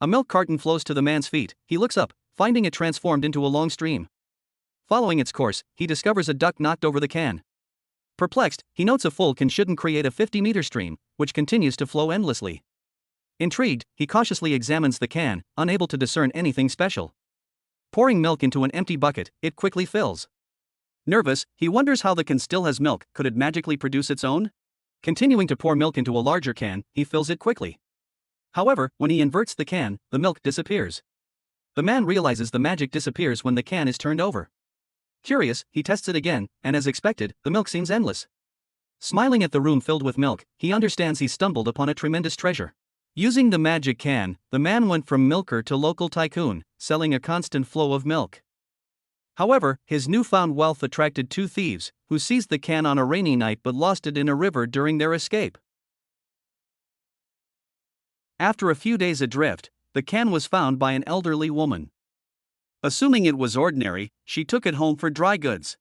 A milk carton flows to the man's feet. He looks up, finding it transformed into a long stream. Following its course, he discovers a duck knocked over the can. Perplexed, he notes a full can shouldn't create a 50-meter stream, which continues to flow endlessly. Intrigued, he cautiously examines the can, unable to discern anything special. Pouring milk into an empty bucket, it quickly fills. Nervous, he wonders how the can still has milk. Could it magically produce its own? Continuing to pour milk into a larger can, he fills it quickly. However, when he inverts the can, the milk disappears. The man realizes the magic disappears when the can is turned over. Curious, he tests it again, and as expected, the milk seems endless. Smiling at the room filled with milk, he understands he stumbled upon a tremendous treasure. Using the magic can, the man went from milker to local tycoon, selling a constant flow of milk. However, his newfound wealth attracted two thieves, who seized the can on a rainy night but lost it in a river during their escape. After a few days adrift, the can was found by an elderly woman. Assuming it was ordinary, she took it home for dry goods.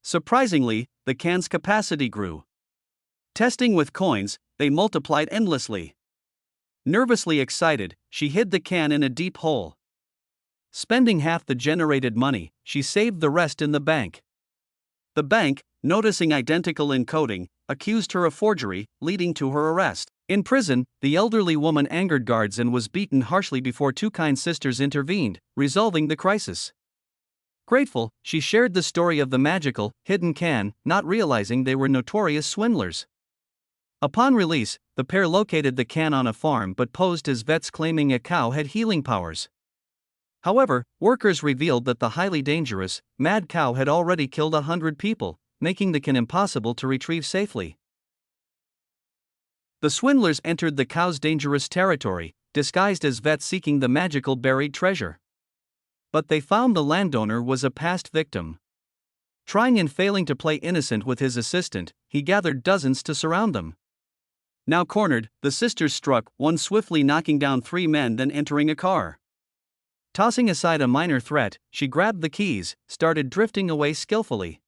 Surprisingly, the can's capacity grew. Testing with coins, they multiplied endlessly. Nervously excited, she hid the can in a deep hole. Spending half the generated money, she saved the rest in the bank. The bank, noticing identical encoding, accused her of forgery, leading to her arrest. In prison, the elderly woman angered guards and was beaten harshly before two kind sisters intervened, resolving the crisis. Grateful, she shared the story of the magical, hidden can, not realizing they were notorious swindlers. Upon release, the pair located the can on a farm but posed as vets claiming a cow had healing powers. However, workers revealed that the highly dangerous, mad cow had already killed 100 people, making the can impossible to retrieve safely. The swindlers entered the cow's dangerous territory, disguised as vets seeking the magical buried treasure. But they found the landowner was a past victim. Trying and failing to play innocent with his assistant, he gathered dozens to surround them. Now cornered, the sisters struck, one swiftly knocking down 3 men then entering a car. Tossing aside a minor threat, she grabbed the keys, started drifting away skillfully.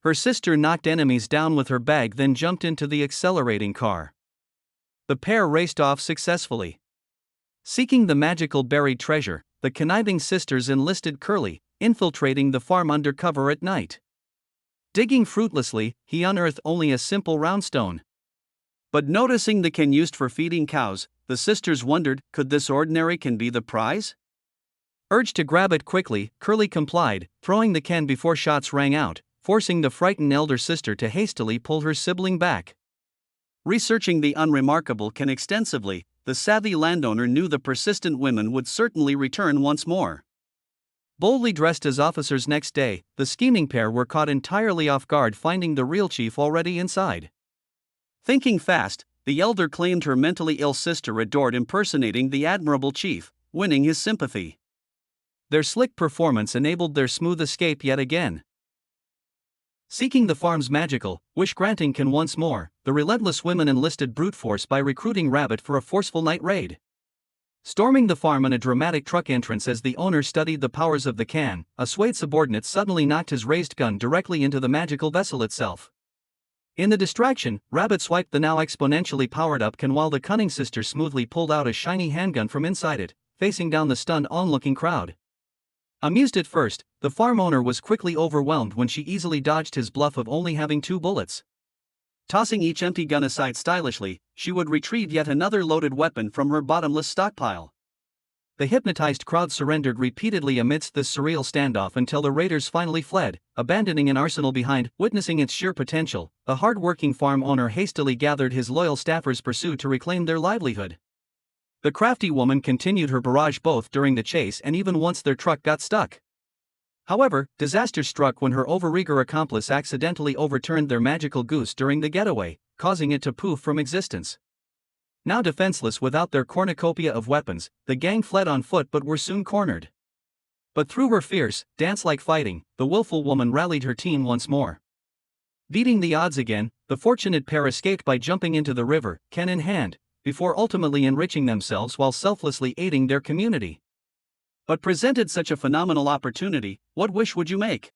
Her sister knocked enemies down with her bag then jumped into the exhilarating car. The pair raced off successfully. Seeking the magical buried treasure, the conniving sisters enlisted Curly, infiltrating the farm undercover at night. Digging fruitlessly, he unearthed only a simple round stone. But noticing the can used for feeding cows, the sisters wondered, could this ordinary can be the prize? Urged to grab it quickly, Curly complied, throwing the can before shots rang out, forcing the frightened elder sister to hastily pull her sibling back. Researching the unremarkable can extensively, the savvy landowner knew the persistent women would certainly return once more. Boldly dressed as officers next day, the scheming pair were caught entirely off guard finding the real chief already inside. Thinking fast, the elder claimed her mentally ill sister adored impersonating the admirable chief, winning his sympathy. Their slick performance enabled their smooth escape yet again. Seeking the farm's magical, wish-granting can once more, the relentless women enlisted brute force by recruiting Rabbit for a forceful night raid. Storming the farm in a dramatic truck entrance as the owner studied the powers of the can, a swayed subordinate suddenly knocked his raised gun directly into the magical vessel itself. In the distraction, Rabbit swiped the now exponentially powered-up can while the cunning sister smoothly pulled out a shiny handgun from inside it, facing down the stunned onlooking crowd. Amused at first, the farm owner was quickly overwhelmed when she easily dodged his bluff of only having 2 bullets. Tossing each empty gun aside stylishly, she would retrieve yet another loaded weapon from her bottomless stockpile. The hypnotized crowd surrendered repeatedly amidst this surreal standoff until the raiders finally fled, abandoning an arsenal behind. Witnessing its sheer potential, the hard-working farm owner hastily gathered his loyal staffers pursued to reclaim their livelihood. The crafty woman continued her barrage both during the chase and even once their truck got stuck. However, disaster struck when her overeager accomplice accidentally overturned their magical goose during the getaway, causing it to poof from existence. Now defenseless without their cornucopia of weapons, the gang fled on foot but were soon cornered. But through her fierce, dance-like fighting, the willful woman rallied her team once more. Beating the odds again, the fortunate pair escaped by jumping into the river, can in hand, before ultimately enriching themselves while selflessly aiding their community. But presented such a phenomenal opportunity, what wish would you make?